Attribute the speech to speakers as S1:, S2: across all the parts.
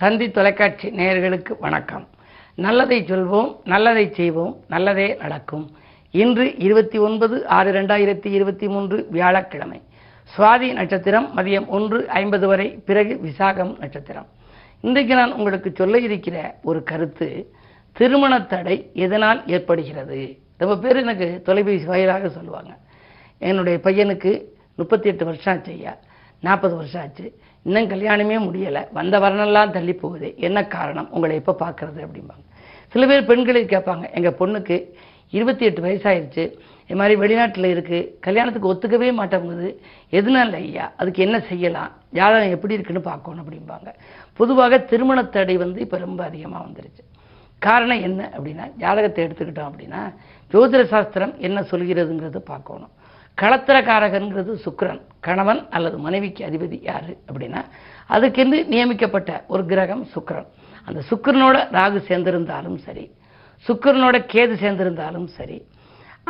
S1: தந்தி தொலைக்காட்சி நேயர்களுக்கு வணக்கம். நல்லதை சொல்வோம், நல்லதை செய்வோம், நல்லதே நடக்கும். இன்று 29/6/2023 வியாழக்கிழமை. சுவாதி நட்சத்திரம் மதியம் 1:50 வரை, பிறகு விசாகம் நட்சத்திரம். இன்றைக்கு நான் உங்களுக்கு சொல்ல இருக்கிற ஒரு கருத்து, திருமண தடை எதனால் ஏற்படுகிறது. ரொம்ப பேர் எனக்கு தொலைபேசி வாயிலாக சொல்லுவாங்க, என்னுடைய பையனுக்கு 38 வருஷம் ஆச்சு ஐயா, 40 வருஷம் ஆச்சு, இன்னும் கல்யாணமே முடியலை, வந்த வரனெல்லாம் தள்ளி போகுது, என்ன காரணம், உங்களை எப்போ பார்க்குறது அப்படிம்பாங்க. சில பேர் பெண்களை கேட்பாங்க, எங்கள் பொண்ணுக்கு 28 வயசாகிடுச்சு, இது மாதிரி வெளிநாட்டில் இருக்குது, கல்யாணத்துக்கு ஒத்துக்கவே மாட்டேங்குது, எதுனால ஐயா, அதுக்கு என்ன செய்யலாம், ஜாதகம் எப்படி இருக்குன்னு பார்க்கணும் அப்படிம்பாங்க. பொதுவாக திருமண தடை இப்போ ரொம்ப அதிகமாக வந்துருச்சு. காரணம் என்ன அப்படின்னா, ஜாதகத்தை எடுத்துக்கிட்டோம் அப்படின்னா ஜோதிட சாஸ்திரம் என்ன சொல்கிறதுங்கிறது பார்க்கணும். களத்திரக்காரகன்கிறது சுக்கிரன், கணவன் அல்லது மனைவிக்கு அதிபதி யாரு அப்படின்னா அதுக்கென்று நியமிக்கப்பட்ட ஒரு கிரகம் சுக்கிரன். அந்த சுக்கிரனோட ராகு சேர்ந்திருந்தாலும் சரி, சுக்கிரனோட கேது சேர்ந்திருந்தாலும் சரி,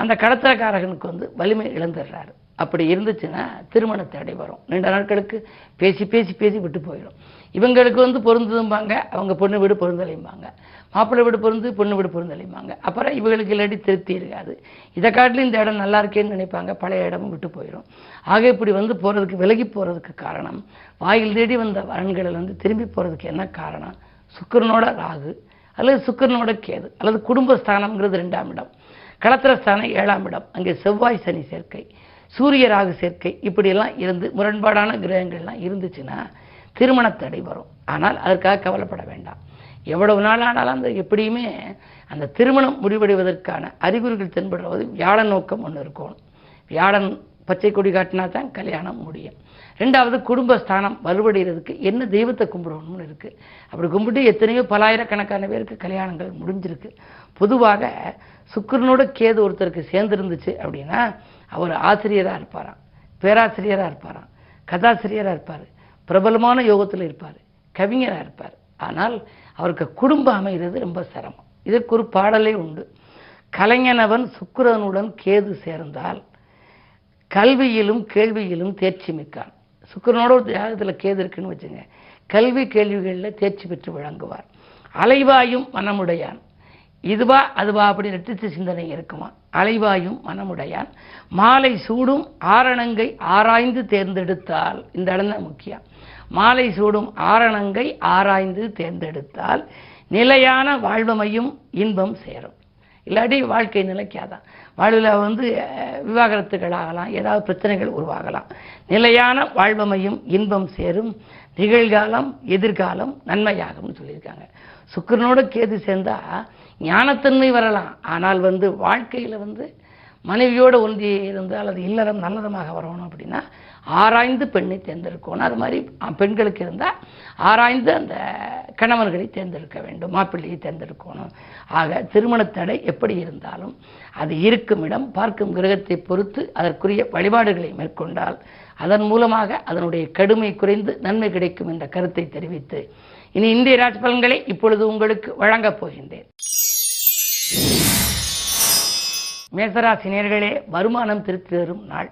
S1: அந்த களத்திரக்காரகனுக்கு வலிமை இழந்துடுறாரு. அப்படி இருந்துச்சுன்னா திருமண தடை வரும். நீண்ட நாட்களுக்கு பேசி பேசி பேசி விட்டு போயிடும். இவங்களுக்கு பொருந்தும்பாங்க, அவங்க பொண்ணு வீடு பொருந்தலைம்பாங்க, மாப்பிள்ளை வீடு பொருந்து பொண்ணு வீடு பொருந்தலைம்பாங்க. அப்புறம் இவங்களுக்கு இல்லாட்டி திருப்தி இருக்காது, இதை காட்டிலும் இந்த இடம் நல்லா இருக்கேன்னு நினைப்பாங்க, பழைய இடமும் விட்டு போயிடும். ஆக இப்படி போகிறதுக்கு, விலகி போகிறதுக்கு காரணம், வாயில் தேடி வந்த வரன்களில் திரும்பி போகிறதுக்கு என்ன காரணம், சுக்கிரனோட ராகு அல்லது சுக்கிரனோட கேது அல்லது குடும்பஸ்தானம்ங்கிறது 2ஆம் இடம், களத்திரஸ்தானம் 7ஆம் இடம், அங்கே செவ்வாய் சனி சேர்க்கை, சூரிய ராகு சேர்க்கை, இப்படியெல்லாம் இருந்து முரண்பாடான கிரகங்கள்லாம் இருந்துச்சுன்னா திருமண தடை வரும். ஆனால் அதற்காக கவலைப்பட வேண்டாம். எவ்வளவு நாள் ஆனாலும் அந்த எப்படியுமே அந்த திருமணம் முடிவடைவதற்கான அறிகுறிகள் தென்படுவது வியாழன் நோக்கம் ஒன்று இருக்கணும். வியாழன் பச்சை கொடி காட்டினா தான் கல்யாணம் முடியும். 2வது குடும்பஸ்தானம் வலுவடைகிறதுக்கு என்ன தெய்வத்தை கும்பிடணும்னு இருக்குது. அப்படி கும்பிட்டு எத்தனையோ பலாயிரக்கணக்கான பேருக்கு கல்யாணங்கள் முடிஞ்சிருக்கு. பொதுவாக சுக்கிரனோட கேது ஒருத்தருக்கு சேர்ந்துருந்துச்சு அப்படின்னா அவர் ஆசிரியராக இருப்பாராம், பேராசிரியராக இருப்பாராம், கதாசிரியராக இருப்பார், பிரபலமான யோகத்தில் இருப்பார், கவிஞராக இருப்பார். ஆனால் அவருக்கு குடும்பம் அமைகிறது ரொம்ப சிரமம். இதற்கு ஒரு பாடலே உண்டு. கலைஞனவன் சுக்கிரனுடன் கேது சேர்ந்தால் கல்வியிலும் கேள்வியிலும் தேர்ச்சி மிக்கான். சுக்கிரனோட ஒரு ஜாதகத்தில் கேது இருக்குன்னு வச்சுங்க, கல்வி கேள்விகளில் தேர்ச்சி பெற்று விளங்குவார். அலைவாயும் மனமுடையான், இதுவா அதுவா அப்படி ரெட்டிச்சு சிந்தனை இருக்குமா. அலைவாயும் மனமுடையான், மாலை சூடும் ஆரணங்கை ஆராய்ந்து தேர்ந்தெடுத்தால், இந்த இடம் தான் முக்கியம், மாலை சூடும் ஆரணங்கை ஆராய்ந்து தேர்ந்தெடுத்தால் நிலையான வாழ்வமையும் இன்பம் சேரும். இல்லாட்டி வாழ்க்கை நிலைக்காதான். வாழ்வில் விவாகரத்துகள் ஆகலாம், ஏதாவது பிரச்சனைகள் உருவாகலாம். நிலையான வாழ்வமையும் இன்பம் சேரும், நிகழ்காலம் எதிர்காலம் நன்மையாகும்னு சொல்லியிருக்காங்க. சுக்கிரனோட கேது சேர்ந்தா ஞானத்தன்மை வரலாம், ஆனால் வாழ்க்கையில் மனைவியோடு ஒன்றி இருந்தால் அது இல்லறம் நல்லறமாக வரணும் அப்படின்னா ஆராய்ந்து பெண்ணை தேர்ந்தெடுக்கணும். அது மாதிரி பெண்களுக்கு இருந்தால் ஆராய்ந்து அந்த கணவன்களை தேர்ந்தெடுக்க வேண்டும், மாப்பிள்ளையை தேர்ந்தெடுக்கணும். ஆக திருமண தடை எப்படி இருந்தாலும் அது இருக்கும் இடம், பார்க்கும் கிரகத்தை பொறுத்து அதற்குரிய வழிபாடுகளை மேற்கொண்டால் அதன் மூலமாக அதனுடைய கடுமை குறைந்து நன்மை கிடைக்கும் என்ற கருத்தை தெரிவித்து இனி இந்திய ராசி பலன்களை இப்பொழுது உங்களுக்கு வழங்கப் போகின்றேன். மேசராசி நேயர்களே, வருமானம் திருப்தி தரும் நாள்.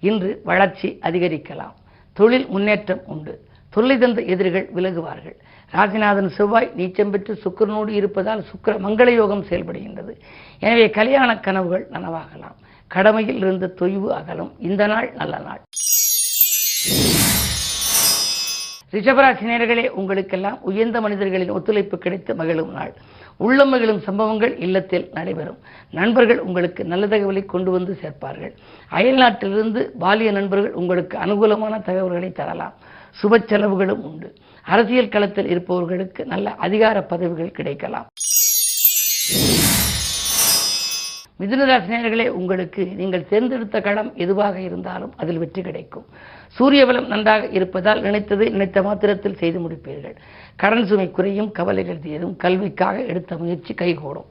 S1: இன்று வளர்ச்சி அதிகரிக்கலாம், தொழில் முன்னேற்றம் உண்டு, தொல்லை தந்த எதிரிகள் விலகுவார்கள். ராசிநாதன் செவ்வாய் நீச்சம் பெற்று சுக்கிரனோடு இருப்பதால் சுக்கிர மங்கள யோகம் செயல்படுகின்றது. எனவே கல்யாண கனவுகள் நனவாகலாம், கடமையில் இருந்த தொய்வு அகலும். இந்த நாள் நல்ல நாள். ரிஷபராசி நேயர்களே, உங்களுக்கெல்லாம் உயர்ந்த மனிதர்களின் ஒத்துழைப்பு கிடைத்து மகிழும் நாள். உள்ள மகிழும் சம்பவங்கள் இல்லத்தில் நடைபெறும். நண்பர்கள் உங்களுக்கு நல்ல தகவலை கொண்டு வந்து சேர்ப்பார்கள். அயல் நாட்டிலிருந்து பாலிய நண்பர்கள் உங்களுக்கு அனுகூலமான தகவல்களை தரலாம். சுப செலவுகளும் உண்டு. அரசியல் களத்தில் இருப்பவர்களுக்கு நல்ல அதிகார பதவிகள் கிடைக்கலாம். மிதுனராசி நேயர்களே, உங்களுக்கு நீங்கள் தேர்ந்தெடுத்த களம் எதுவாக இருந்தாலும் அதில் வெற்றி கிடைக்கும். சூரிய பலம் நன்றாக இருப்பதால் நினைத்தது நினைத்த மாத்திரத்தில் செய்து முடிப்பீர்கள். கடன் சுமை குறையும், கவலைகள் தீரும், கல்விக்காக எடுத்த முயற்சி கைகூடும்.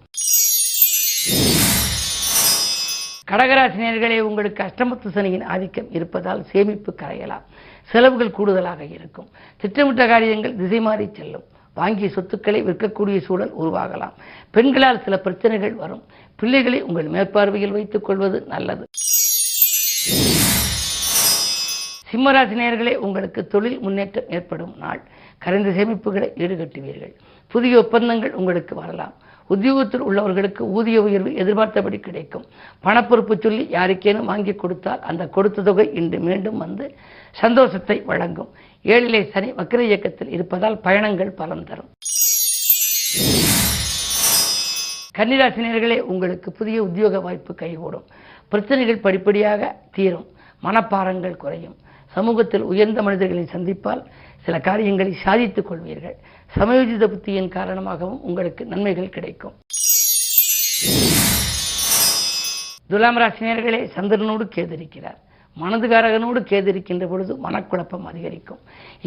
S1: கடகராசி நேயர்களே, உங்களுக்கு அஷ்டமத்து சனியின் ஆதிக்கம் இருப்பதால் சேமிப்பு கரையலாம், செலவுகள் கூடுதலாக இருக்கும். திட்டமிட்ட காரியங்கள் திசை மாறி செல்லும். வாங்கிய சொத்துக்களை விற்கக்கூடிய சூழல் உருவாகலாம். பெண்களால் சில பிரச்சனைகள் வரும். பிள்ளைகளை உங்கள் மேற்பார்வையில் வைத்துக் கொள்வது நல்லது. சிம்மராசி நேயர்களே, உங்களுக்கு தொழில் முன்னேற்றம் ஏற்படும் நாள். கரைந்த சேமிப்புகளை ஈடுகட்டுவீர்கள். புதிய ஒப்பந்தங்கள் உங்களுக்கு வரலாம். உத்தியோகத்தில் உள்ளவர்களுக்கு ஊதிய உயர்வு எதிர்பார்த்தபடி கிடைக்கும். பணப்பொறுப்பு சொல்லி யாருக்கேனும் வாங்கி கொடுத்தால் அந்த கொடுத்த தொகை இன்று மீண்டும் வந்து சந்தோஷத்தை வழங்கும். 7லே சனி வக்ர இயக்கத்தில் இருப்பதால் பயணங்கள் பலன் தரும். கன்னிராசினியர்களே, உங்களுக்கு புதிய உத்தியோக வாய்ப்பு கைகூடும். பிரச்சனைகள் படிப்படியாக தீரும். மனப்பாரங்கள் குறையும். சமூகத்தில் உயர்ந்த மனிதர்களை சந்திப்பால் சில காரியங்களை சாதித்துக் கொள்வீர்கள். சமயோஜித புத்தியின் காரணமாகவும் உங்களுக்கு நன்மைகள் கிடைக்கும். துலாம் ராசினியர்களே, சந்திரனோடு கேது இருக்கிறார். மனதுகாரகனோடு கேது இருக்கின்ற பொழுது மனக்குழப்பம் அதிகரிக்கும்.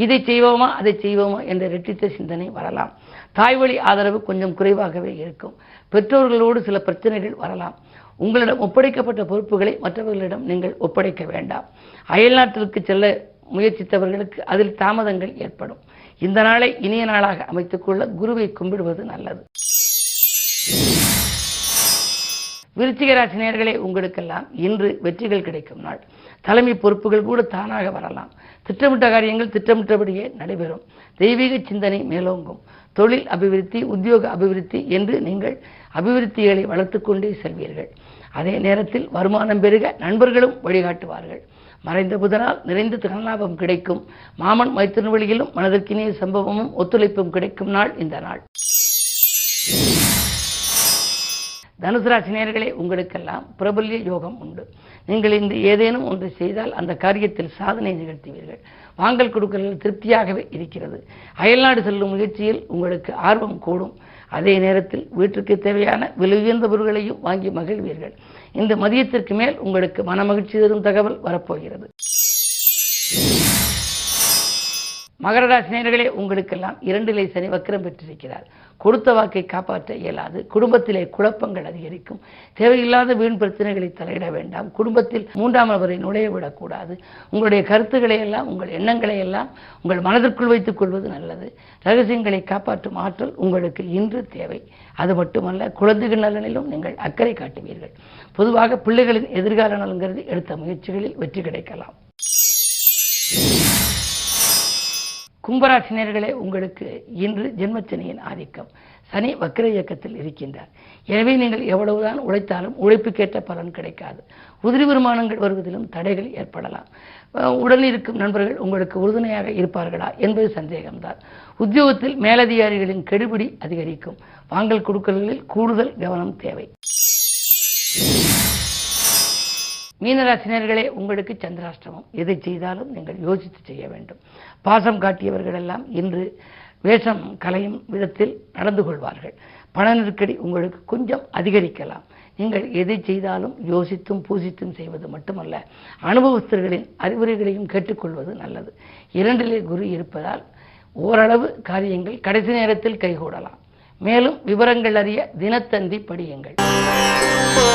S1: இதை செய்வோமா அதை செய்வோமா என்ற இரட்டித்த சிந்தனை வரலாம். தாய்வழி ஆதரவு கொஞ்சம் குறைவாகவே இருக்கும். பெற்றோர்களோடு சில பிரச்சனைகள் வரலாம். உங்களிடம் ஒப்படைக்கப்பட்ட பொறுப்புகளை மற்றவர்களிடம் நீங்கள் ஒப்படைக்க வேண்டாம். அயல்நாட்டிற்கு செல்ல முயற்சித்தவர்களுக்கு அதில் தாமதங்கள் ஏற்படும். இந்த நாளை இனிய நாளாக அமைத்துக் கொள்ள குருவை கும்பிடுவது நல்லது. விருச்சிக ராசினியர்களே, உங்களுக்கெல்லாம் இன்று வெற்றிகள் கிடைக்கும் நாள். தலைமை பொறுப்புகள் கூட தானாக வரலாம். திட்டமிட்ட காரியங்கள் திட்டமிட்டபடியே நடைபெறும். தெய்வீக சிந்தனை மேலோங்கும். தொழில் அபிவிருத்தி, உத்தியோக அபிவிருத்தி என்று நீங்கள் அபிவிருத்திகளை வளர்த்துக் கொண்டே செல்வீர்கள். அதே நேரத்தில் வருமானம் பெருக நண்பர்களும் வழிகாட்டுவார்கள். மறைந்த புதனால் நிறைந்த தனலாபம் கிடைக்கும். மாமன் மைத்திரன் வழியிலும் மனதிற்கினிய சம்பவமும் ஒத்துழைப்பும் கிடைக்கும் நாள் இந்த நாள். தனுசு ராசினியர்களே, உங்களுக்கெல்லாம் பிரபல்ய யோகம் உண்டு. நீங்கள் இன்று ஏதேனும் ஒன்று செய்தால் அந்த காரியத்தில் சாதனை நிகழ்த்துவீர்கள். வாங்கல் கொடுக்கல் திருப்தியாகவே இருக்கிறது. அயல்நாடு செல்லும் முயற்சியில் உங்களுக்கு ஆர்வம் கூடும். அதே நேரத்தில் வீட்டிற்கு தேவையான விலை உயர்ந்த பொருட்களையும் வாங்கி மகிழ்வீர்கள். இந்த மதியத்திற்கு மேல் உங்களுக்கு மனமகிழ்ச்சி தரும் தகவல் வரப்போகிறது. மகர ராசினியர்களே, உங்களுக்கெல்லாம் 2லே சனி வக்ரம் பெற்றிருக்கிறார். கொடுத்த வாக்கை காப்பாற்ற இயலாது. குடும்பத்திலே குழப்பங்கள் அதிகரிக்கும். தேவையில்லாத வீண் பிரச்சனைகளை தலையிட வேண்டாம். குடும்பத்தில் 3ஆம் நபரை நுழைய விடக்கூடாது. உங்களுடைய கருத்துக்களை எல்லாம், உங்கள் எண்ணங்களை எல்லாம் உங்கள் மனதிற்குள் வைத்துக் கொள்வது நல்லது. ரகசியங்களை காப்பாற்றும் ஆற்றல் உங்களுக்கு இன்று தேவை. அது மட்டுமல்ல, குழந்தைகள் நலனிலும் நீங்கள் அக்கறை காட்டுவீர்கள். பொதுவாக பிள்ளைகளின் எதிர்கால நலன்கிறது எடுத்த முயற்சிகளில் வெற்றி கிடைக்கலாம். கும்பராசினியர்களே, உங்களுக்கு இன்று ஜென்மச்சனியின் ஆதிக்கம். சனி வக்ர இயக்கத்தில் இருக்கின்றார். எனவே நீங்கள் எவ்வளவுதான் உழைத்தாலும் உழைப்புக்கேற்ற பலன் கிடைக்காது. உதிரி வருமானங்கள் வருவதிலும் தடைகள் ஏற்படலாம். உடன் இருக்கும் நண்பர்கள் உங்களுக்கு உறுதுணையாக இருப்பார்களா என்பது சந்தேகம்தான். உத்தியோகத்தில் மேலதிகாரிகளின் கெடுபிடி அதிகரிக்கும். வாங்கல் கொடுக்கல்களில் கூடுதல் கவனம் தேவை. மீனராசினியர்களே, உங்களுக்கு சந்திராஷ்டமம். எதை செய்தாலும் நீங்கள் யோசித்து செய்ய வேண்டும். பாசம் காட்டியவர்கள் எல்லாம் இன்று வேஷம் கலையும் விதத்தில் நடந்து கொள்வார்கள். பண நெருக்கடி உங்களுக்கு கொஞ்சம் அதிகரிக்கலாம். நீங்கள் எதை செய்தாலும் யோசித்தும் பூசித்தும் செய்வது மட்டுமல்ல, அனுபவஸ்தர்களின் அறிவுரைகளையும் கேட்டுக்கொள்வது நல்லது. 2லே குரு இருப்பதால் ஓரளவு காரியங்கள் கடைசி நேரத்தில் கைகூடலாம். மேலும் விவரங்கள் அறிய தினத்தந்தி படியுங்கள்.